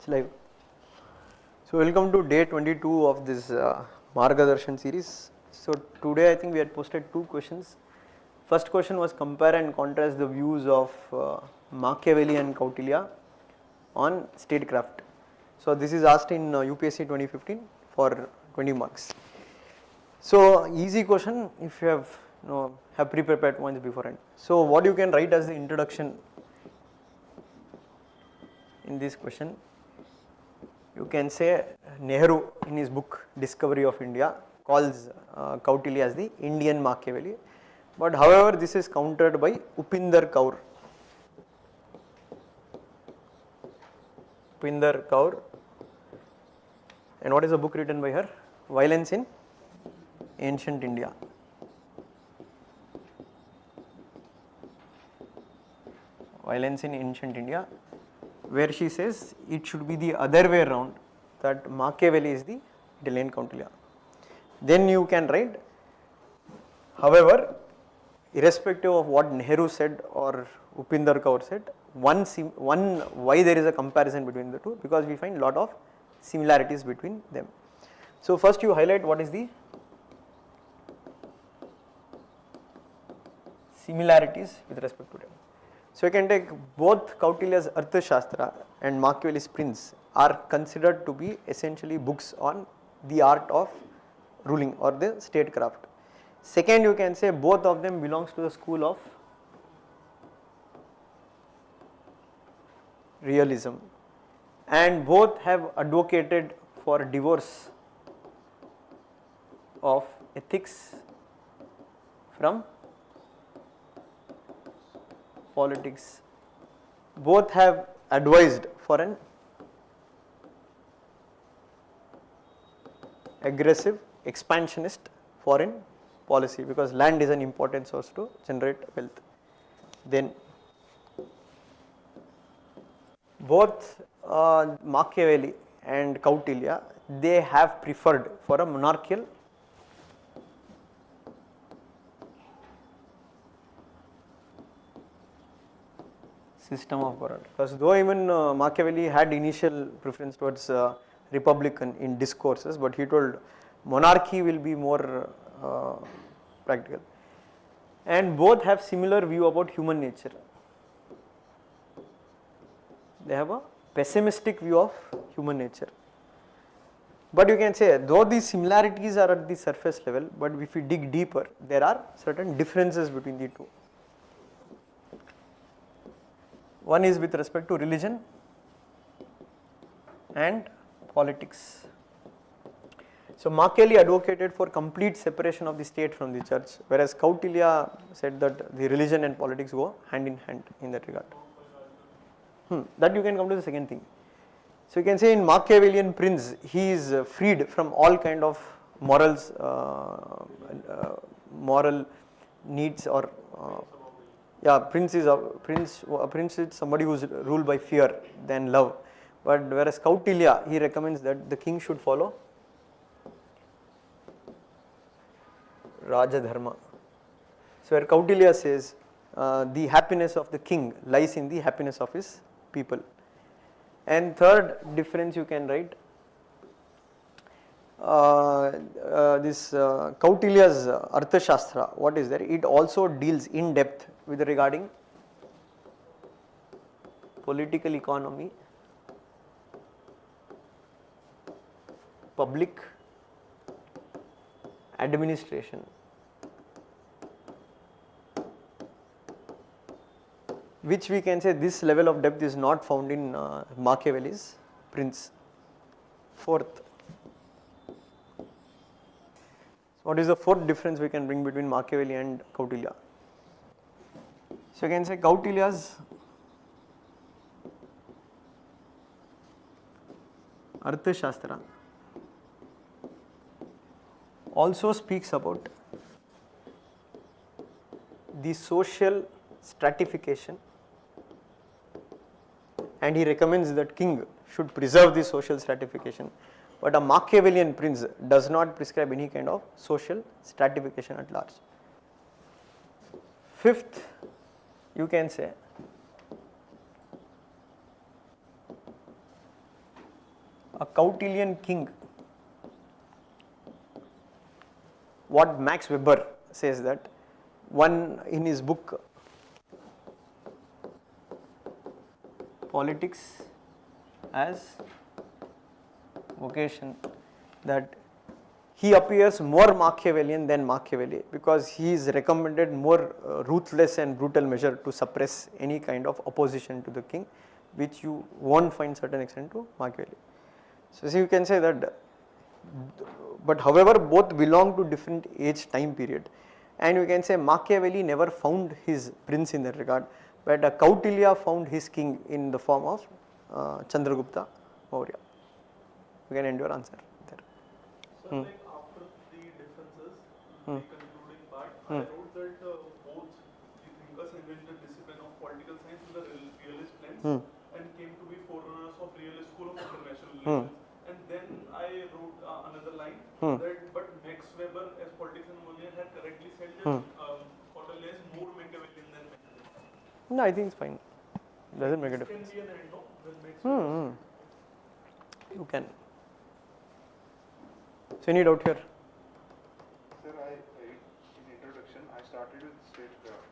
It's live. So welcome to day 22 of this MARGHADARSHAN series. So today I think we had posted two questions. First question was compare and contrast the views of Machiavelli and Kautilya on statecraft. So this is asked in UPSC 2015 for 20 marks. So easy question if you have pre-prepared points beforehand. So what you can write as the introduction in this question, you can say Nehru in his book Discovery of India calls Kautilya as the Indian Machiavelli, but however this is countered by Upinder Kaur. Upinder Kaur, and what is the book written by her? Violence in Ancient India. Violence in Ancient India, where she says it should be the other way around, that Machiavelli is the Italian Kautilya. Then you can write, however, irrespective of what Nehru said or Upinder Kaur said, why there is a comparison between the two, because we find lot of similarities between them. So first you highlight what is the similarities with respect to them. So you can take both Kautilya's Arthashastra and Machiavelli's Prince are considered to be essentially books on the art of ruling or the statecraft. Second, you can say both of them belongs to the school of realism, and both have advocated for divorce of ethics from politics. Both have advised for an aggressive expansionist foreign policy, because land is an important source to generate wealth. Then both Machiavelli and Kautilya, they have preferred for a monarchical system of government, because though even Machiavelli had initial preference towards republican in discourses, but he told monarchy will be more practical. And both have similar view about human nature. They have a pessimistic view of human nature. But you can say, though these similarities are at the surface level, but if we dig deeper, there are certain differences between the two. One is with respect to religion and politics. So Machiavelli advocated for complete separation of the state from the church, whereas Kautilya said that the religion and politics go hand in hand in that regard. That you can come to the second thing. So you can say in Machiavellian Prince, he is freed from all kind of morals, moral needs, or prince is somebody who is ruled by fear than love. But whereas Kautilya, he recommends that the king should follow Raja Dharma. So where Kautilya says the happiness of the king lies in the happiness of his people. And third difference you can write, this Kautilya's Arthashastra, what is there? It also deals in depth with regarding political economy, public administration, which we can say this level of depth is not found in Machiavelli's Prince. Fourth, what is the fourth difference we can bring between Machiavelli and Kautilya? So you can say Kautilya's Arthashastra also speaks about the social stratification, and he recommends that king should preserve the social stratification. But a Machiavellian prince does not prescribe any kind of social stratification at large. Fifth, you can say a Kautilian king, what Max Weber says that one in his book Politics as Vocation, that he appears more Machiavellian than Machiavelli because he is recommended more ruthless and brutal measure to suppress any kind of opposition to the king, which you won't find certain extent to Machiavelli. So you can say that, but however both belong to different age time period, and you can say Machiavelli never found his prince in that regard, but Kautilya found his king in the form of Chandragupta Maurya. You can end your answer there. So like after the differences, the concluding part, I wrote that both the thinkers invented discipline of political science with a realist lens and came to be forerunners of realist school of international relations. And then I wrote another line that but Max Weber as politics and Molière had correctly said that Kautilya is more Machiavellian than Machiavelli. No, I think it's fine. Doesn't make a difference. Can be an end, no? When Max Weber You can. So any doubt here? Sir, in introduction, I started with statecraft.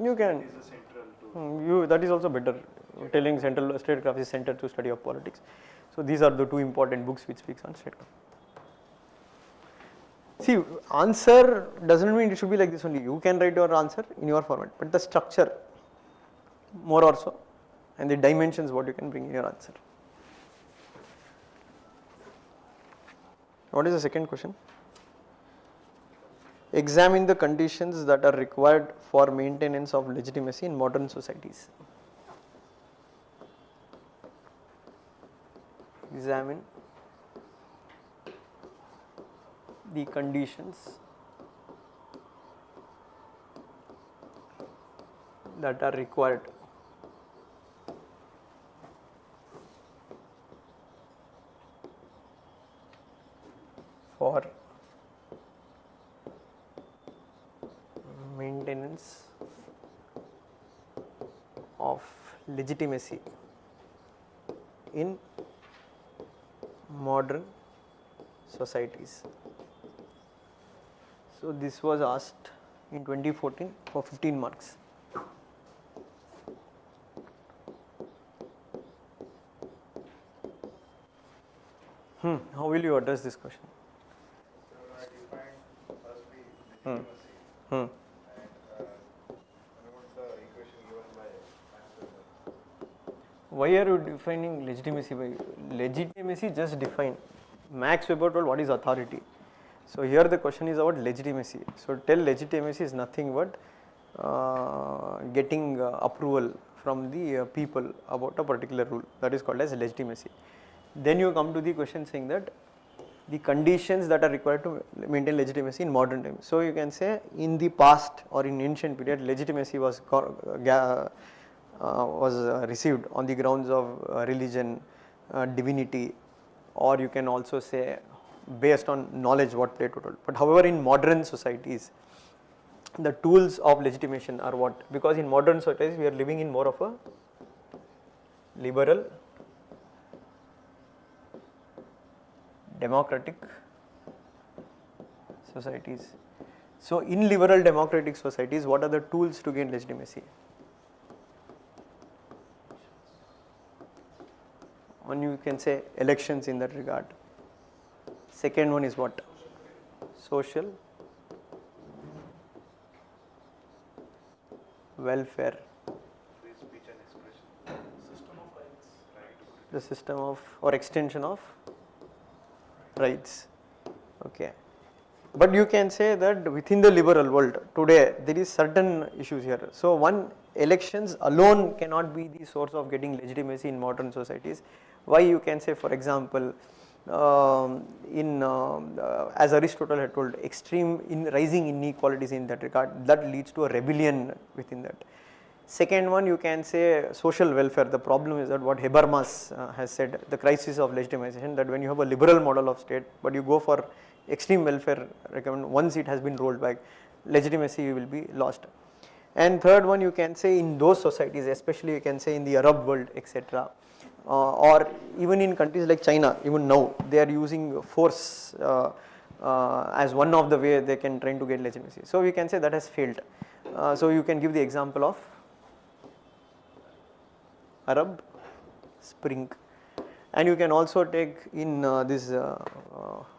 You can. It is a central to. That is also better. Telling statecraft is center to study of politics. So these are the two important books which speaks on statecraft. See, answer doesn't mean it should be like this only. You can write your answer in your format, but the structure more or so, and the dimensions what you can bring in your answer. What is the second question? Examine the conditions that are required for maintenance of legitimacy in modern societies. Examine the conditions that are required for maintenance of legitimacy in modern societies. So this was asked in 2014 for 15 marks. How will you address this question? So I defined firstly legitimacy and wrote the equation given by Max Weber. Why are you defining legitimacy by legitimacy? Just define. Max Weber told what is authority. So here the question is about legitimacy. So tell legitimacy is nothing but getting approval from the people about a particular rule. That is called as legitimacy. Then you come to the question saying that the conditions that are required to maintain legitimacy in modern times. So you can say in the past or in ancient period, legitimacy was received on the grounds of religion, divinity, or you can also say based on knowledge what Plato told. But however in modern societies, the tools of legitimation are what? Because in modern societies we are living in more of a liberal, democratic societies. So in liberal democratic societies, what are the tools to gain legitimacy? One you can say elections in that regard. Second one is what? Social welfare. Free speech and expression. System of rights. The system of or extension of rights. Okay. But you can say that within the liberal world today there is certain issues here. So one, elections alone cannot be the source of getting legitimacy in modern societies. Why? You can say for example as Aristotle had told, extreme rising inequalities in that regard, that leads to a rebellion within that. Second one, you can say social welfare. The problem is that what Habermas has said, the crisis of legitimization, that when you have a liberal model of state but you go for extreme welfare recommend, once it has been rolled back, legitimacy will be lost. And third one, you can say in those societies, especially you can say in the Arab world, etc., or even in countries like China, even now they are using force as one of the way they can try to get legitimacy. So we can say that has failed. So you can give the example of Arab Spring, and you can also take in this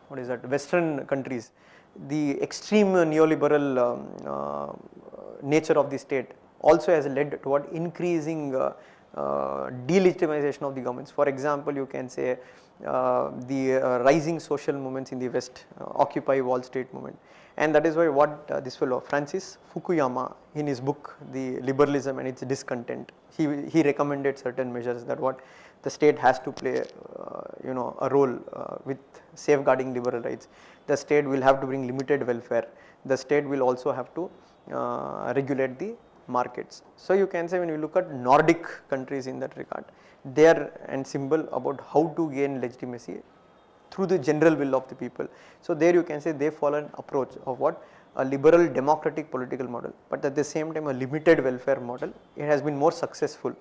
what is that, Western countries, the extreme neoliberal nature of the state also has led toward increasing delegitimization of the governments. For example, you can say the rising social movements in the West, Occupy Wall Street movement, and that is why what this fellow Francis Fukuyama in his book The Liberalism and Its Discontent, he recommended certain measures that what the state has to play a role with safeguarding liberal rights. The state will have to bring limited welfare. The state will also have to regulate the markets. So you can say when you look at Nordic countries in that regard, they are an symbol about how to gain legitimacy through the general will of the people. So there you can say they follow an approach of what, a liberal democratic political model, but at the same time a limited welfare model. It has been more successful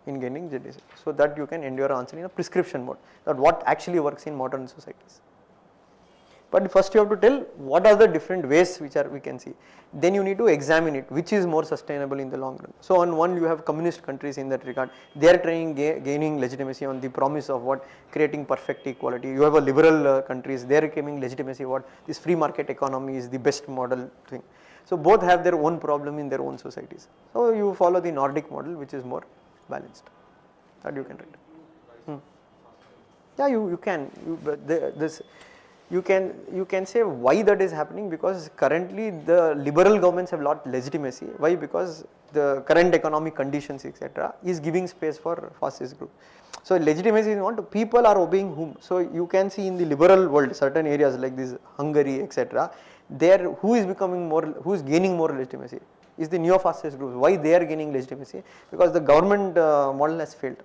in gaining legitimacy. So that you can end your answer in a prescription mode, that what actually works in modern societies. But first you have to tell what are the different ways which are we can see. Then you need to examine it, which is more sustainable in the long run. So on one you have communist countries in that regard, they are trying gaining legitimacy on the promise of what, creating perfect equality. You have a liberal countries, they are gaining legitimacy what, this free market economy is the best model thing. So both have their own problem in their own societies. So you follow the Nordic model which is more balanced, that you can write. Yeah, you can. You can say why that is happening, because currently the liberal governments have lost legitimacy. Why? Because the current economic conditions etc. is giving space for fascist group. So legitimacy is not, people are obeying whom. So you can see in the liberal world certain areas like this Hungary etc. there who is gaining more legitimacy is the neo-fascist groups. Why they are gaining legitimacy? Because the government model has failed.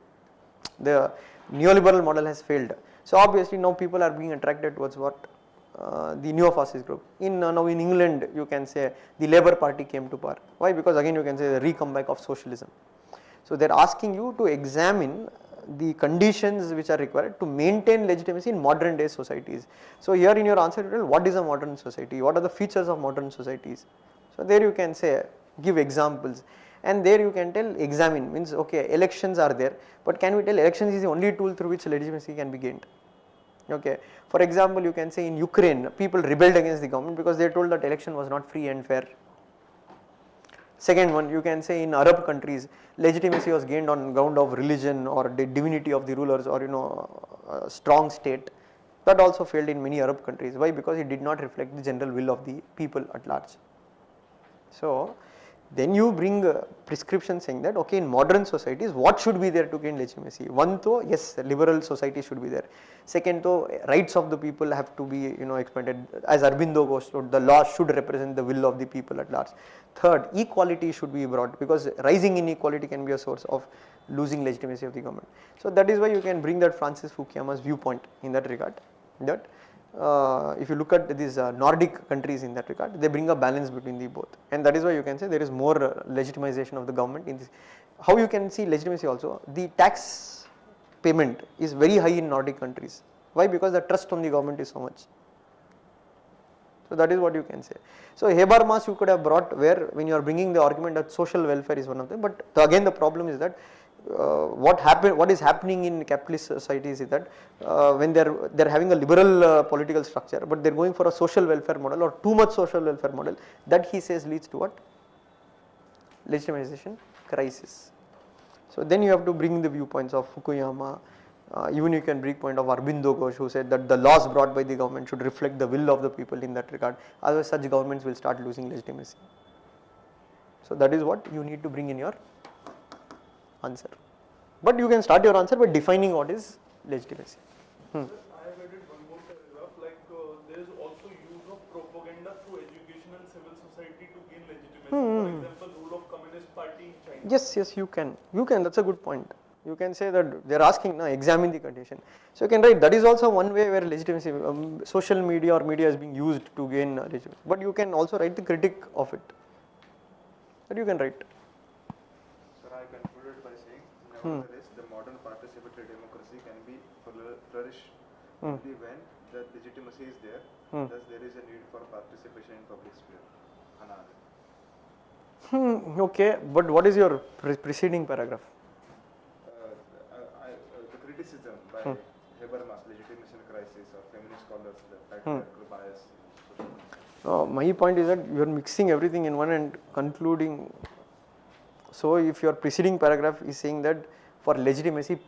The neoliberal model has failed. So obviously now people are being attracted towards what, the neo-fascist group. Now in England you can say the Labour Party came to power. Why? Because again you can say the re-comeback of socialism. So they are asking you to examine the conditions which are required to maintain legitimacy in modern day societies. So here in your answer you tell what is a modern society, what are the features of modern societies. So there you can say, give examples, and there you can tell examine, means okay, elections are there, but can we tell elections is the only tool through which legitimacy can be gained. Okay. For example, you can say in Ukraine people rebelled against the government because they told that election was not free and fair. Second one, you can say in Arab countries legitimacy was gained on ground of religion or the divinity of the rulers or a strong state. That also failed in many Arab countries. Why? Because it did not reflect the general will of the people at large. So then you bring a prescription saying that okay, in modern societies what should be there to gain legitimacy. One, though, yes, liberal society should be there. Second, though, rights of the people have to be expanded. As Aurobindo Ghosh wrote, the law should represent the will of the people at large. Third, equality should be brought, because rising inequality can be a source of losing legitimacy of the government. So that is why you can bring that Francis Fukuyama's viewpoint in that regard, that if you look at these Nordic countries in that regard, they bring a balance between the both, and that is why you can say there is more legitimization of the government in this. How you can see legitimacy also, the tax payment is very high in Nordic countries. Why? Because the trust on the government is so much. So that is what you can say. So Habermas you could have brought where when you are bringing the argument that social welfare is one of them, but again the problem is that what is happening in capitalist societies is that when they are having a liberal political structure, but they are going for a social welfare model or too much social welfare model, that he says leads to what? Legitimization crisis. So then you have to bring the viewpoints of Fukuyama, even you can bring point of Aurobindo Ghosh, who said that the laws brought by the government should reflect the will of the people in that regard, otherwise such governments will start losing legitimacy. So that is what you need to bring in your answer. But you can start your answer by defining what is legitimacy. I have added one more paragraph, like there is also use of propaganda through education and civil society to gain legitimacy. For example, rule of Communist Party in China. Yes, you can, that's a good point. You can say that they are asking, examine the condition. So you can write, that is also one way where legitimacy, social media or media is being used to gain legitimacy. But you can also write the critic of it. That you can write. Sir, I concluded by saying, nevertheless, the modern participatory democracy flourish only when the legitimacy is there. Thus, there is a need for participation in public sphere. Okay, but what is your preceding paragraph? The criticism by Habermas, legitimation crisis, or feminist scholars, the patriarchal bias. My point is that you are mixing everything in one and concluding. So, if your preceding paragraph is saying that for legitimacy,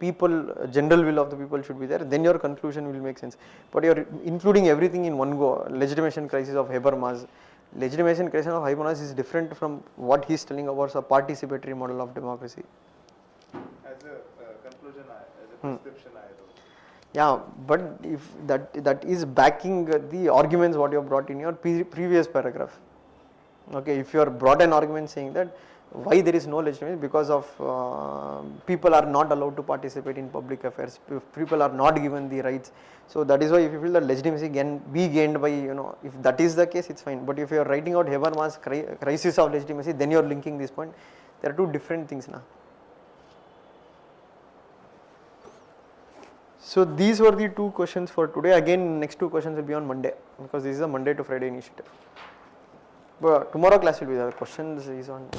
general will of the people should be there, then your conclusion will make sense. But you are including everything in one go. Legitimation crisis of Habermas. Legitimation crisis of Habermas is different from what he is telling about a participatory model of democracy. As a conclusion, as a prescription, I wrote. Yeah, but if that is backing the arguments what you have brought in your previous paragraph. Okay, if you are brought an argument saying that why there is no legitimacy, because of people are not allowed to participate in public affairs, people are not given the rights. So that is why if you feel that legitimacy can be gained by, if that is the case, it's fine. But if you are writing out Habermas crisis of legitimacy, then you are linking this point. There are two different things now. So these were the two questions for today. Again, next two questions will be on Monday, because this is a Monday to Friday initiative. But tomorrow class will be there. Questions is on